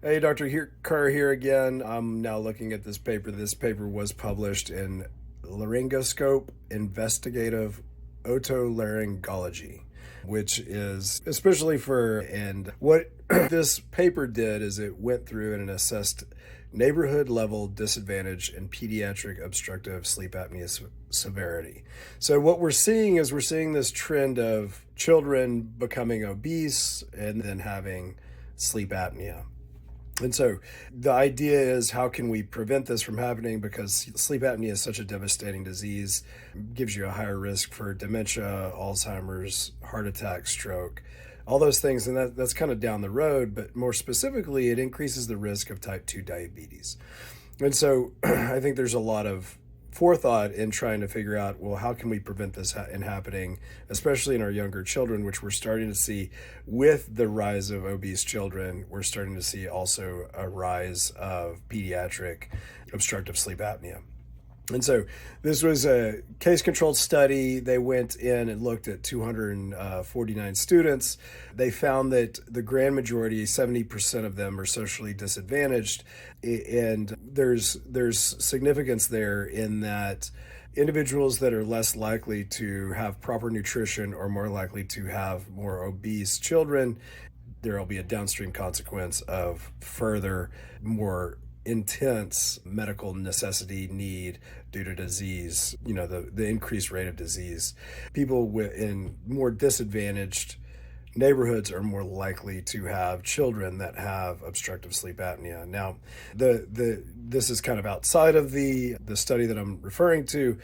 Hey, Kerr here again. I'm now looking at this paper. This paper was published in Laryngoscope Investigative Otolaryngology, which is especially and what this paper did is it went through and assessed neighborhood level disadvantage in pediatric obstructive sleep apnea severity. So what we're seeing this trend of children becoming obese and then having sleep apnea. And so the idea is, how can we prevent this from happening? Because sleep apnea is such a devastating disease, it gives you a higher risk for dementia, Alzheimer's, heart attack, stroke, all those things. And that's kind of down the road, but more specifically, it increases the risk of type 2 diabetes. And so I think there's a lot of forethought in trying to figure out, well, how can we prevent this in happening, especially in our younger children, which we're starting to see with the rise of obese children. We're starting to see also a rise of pediatric obstructive sleep apnea. And so this was a case-controlled study. They went in and looked at 249 students. They found that the grand majority, 70% of them, are socially disadvantaged. And there's significance there in that individuals that are less likely to have proper nutrition are more likely to have more obese children. There will be a downstream consequence of further, more intense medical necessity need due to disease, the increased rate of disease. People in more disadvantaged neighborhoods are more likely to have children that have obstructive sleep apnea. Now, this is kind of outside of the study that I'm referring to.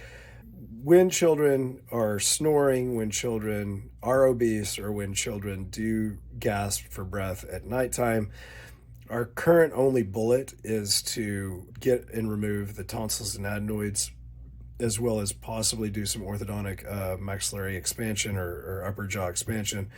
When children are snoring, when children are obese, or when children do gasp for breath at nighttime, our current only bullet is to get and remove the tonsils and adenoids, as well as possibly do some orthodontic maxillary expansion or upper jaw expansion.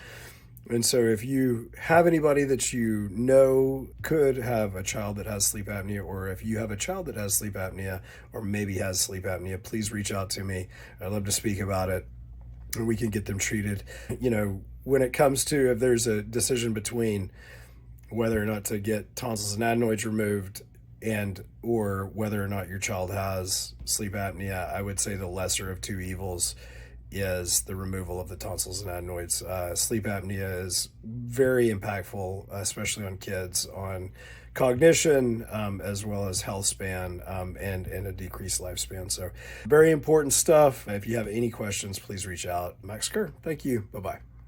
And so if you have anybody that you know could have a child that has sleep apnea, or if you have a child that has sleep apnea or maybe has sleep apnea, please reach out to me. I'd love to speak about it, and we can get them treated. When it comes to, if there's a decision between whether or not to get tonsils and adenoids removed or whether or not your child has sleep apnea, I would say the lesser of two evils is the removal of the tonsils and adenoids. Sleep apnea is very impactful, especially on kids, on cognition, as well as health span, and a decreased lifespan. So very important stuff. If you have any questions, please reach out. Max Kerr, thank you. Bye-bye.